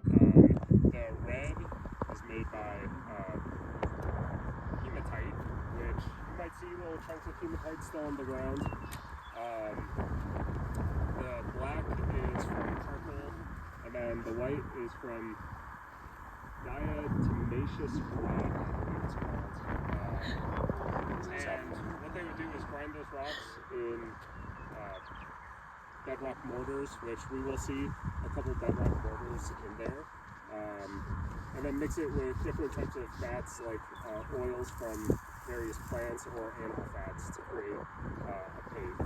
The red is made by hematite, which you might see little chunks of hematite still on the ground. The black is from charcoal, and then the white is from diatomaceous rock, it's called. And what they would do is grind those rocks in bedrock mortars, which we will see a couple bedrock mortars in there, and then mix it with different types of fats like oils from various plants or animal fats to create a pave.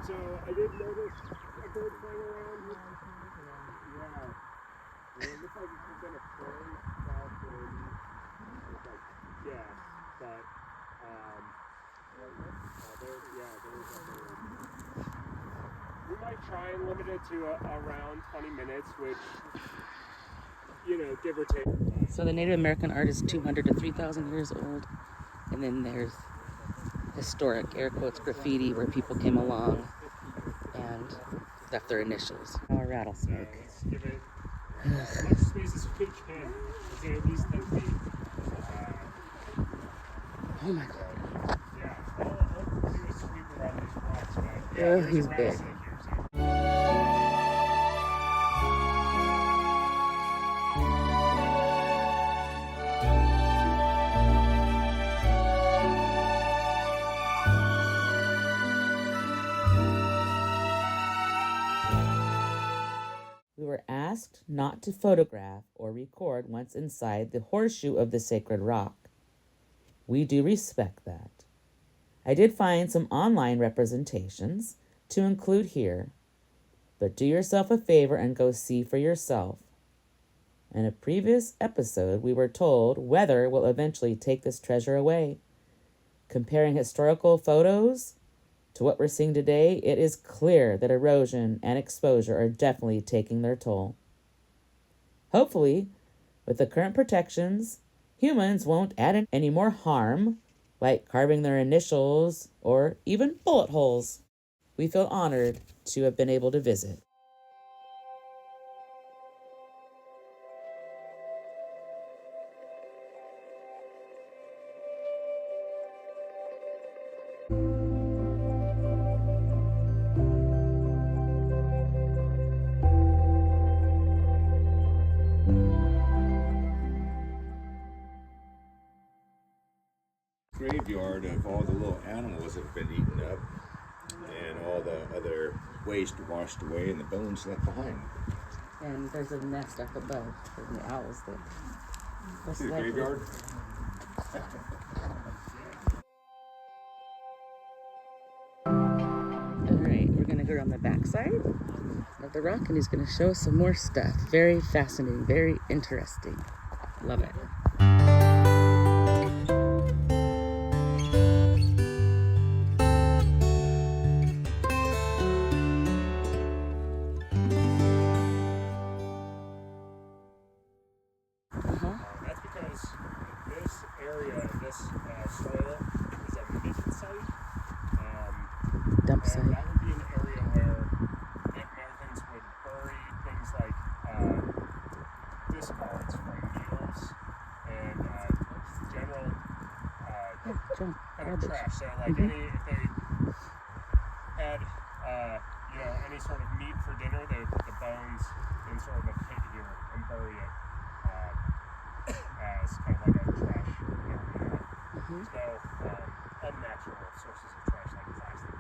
So I did notice a bird flying around here. Yeah. And it looks like it could have been a fairy back in, yeah, but there's a bird. We might try and limit it to around 20 minutes, which, give or take. So the Native American art is 200 to 3,000 years old. And then there's historic, air quotes, graffiti where people came along and left their initials. Our rattlesnake. Let's give it as much space as we can. Let's say at least 10 feet. Oh my God. Yeah, I'll do a sweep around these rocks, but yeah, He's big. We were asked not to photograph or record once inside the horseshoe of the sacred rock. We do respect that. I did find some online representations to include here, but do yourself a favor and go see for yourself. In a previous episode, we were told weather will eventually take this treasure away. Comparing historical photos to what we're seeing today, it is clear that erosion and exposure are definitely taking their toll. Hopefully, with the current protections, humans won't add any more harm, like carving their initials or even bullet holes. We feel honored to have been able to visit. Graveyard of all the little animals that have been eaten up and all the other waste washed away and the bones left behind. And there's a nest up above for the owls that See the graveyard? Alright, we're gonna go around the backside of the rock and he's gonna show us some more stuff. Very fascinating, very interesting. Love it. That's because this area, this soil, is a mission site. Dump And site. that would be an area where Native Americans would bury things like discards from meals and general Junk, kind of garbage. trash. So like if they had any sort of meat for dinner, they would put the bones in sort of a pit here and bury it as kind of like a trash area. There's no unnatural sources of trash like plastic.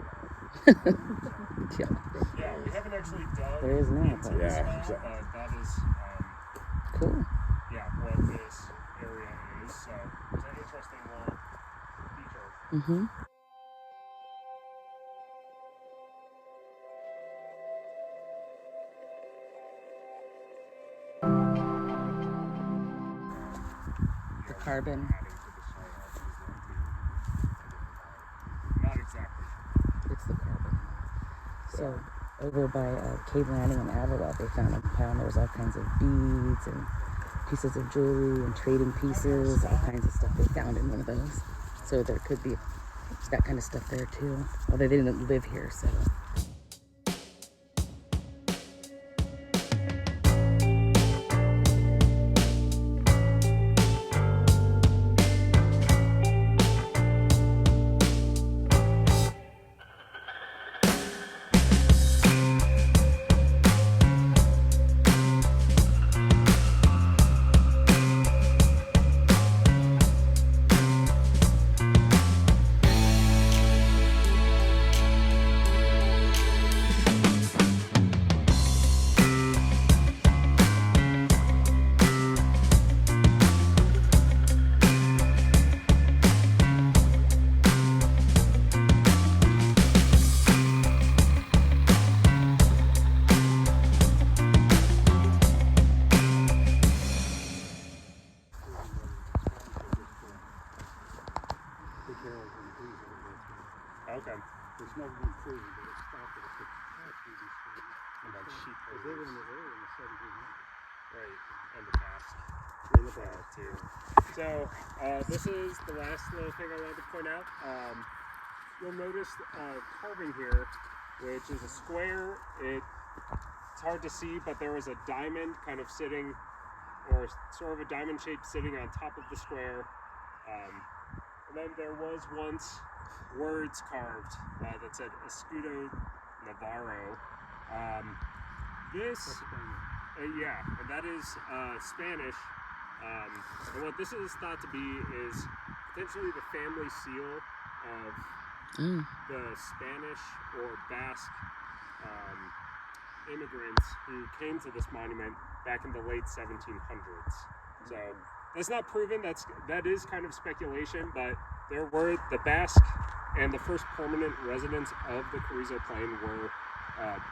Yeah, we haven't actually dug There is now, into but this yeah, now, but that is cool. what this area is. So it's an interesting little feature. Mm-hmm. The carbon. Not exactly. It's the carbon. So over by Cave Landing and Avila, they found a pile. There was all kinds of beads and pieces of jewelry and trading pieces, all kinds of stuff they found in one of those. So there could be that kind of stuff there too. Although they didn't live here, so. they were in the area in the 1700s. Right, and the Basque. Too. So this is the last little thing I wanted to point out. You'll notice carving here, which is a square. It's hard to see, but there was a diamond kind of sitting, or sort of a diamond shape sitting on top of the square. And then there was once words carved that said Escudo Navarro. Yeah, and that is Spanish. And what this is thought to be is potentially the family seal of the Spanish or Basque immigrants who came to this monument back in the late 1700s. So that's not proven. That is kind of speculation, but there were the Basque and the first permanent residents of the Carrizo Plain were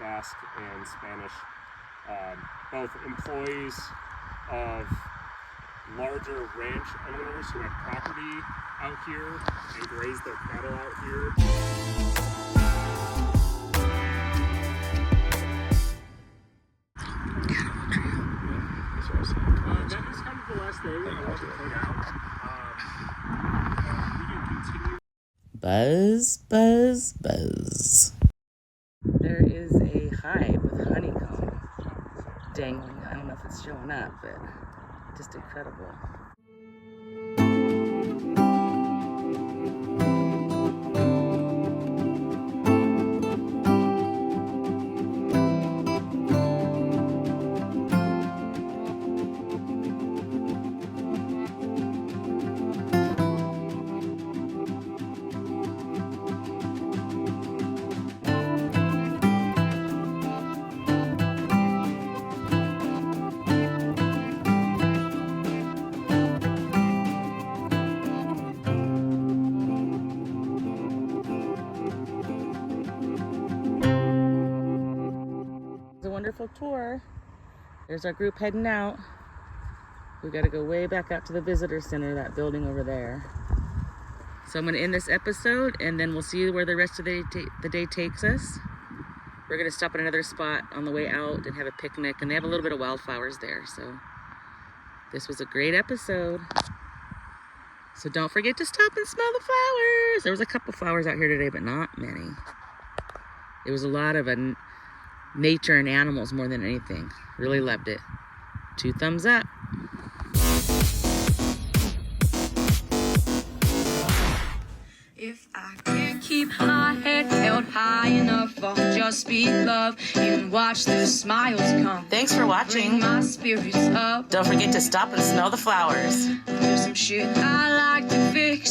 Basque and Spanish, both employees of larger ranch owners who had property out here and grazed their cattle out here. That is kind of the last thing I want to point out. We can continue. Buzz, buzz, buzz. There is a hive with honeycomb dangling. I don't know if it's showing up, but just incredible. A wonderful tour. There's our group heading out. We got to go way back out to the visitor center, that building over there. So I'm going to end this episode, and then we'll see where the rest of the day takes us. We're going to stop at another spot on the way out and have a picnic, and they have a little bit of wildflowers there. So this was a great episode. So don't forget to stop and smell the flowers. There was a couple flowers out here today, but not many. It was a lot of nature and animals more than anything. Really loved it. 2 thumbs up. If I can't keep my head held high enough, I'll just be love and watch the smiles come. Thanks for watching. Bring my spirits up. Don't forget to stop and smell the flowers. There's some shit I like to fix.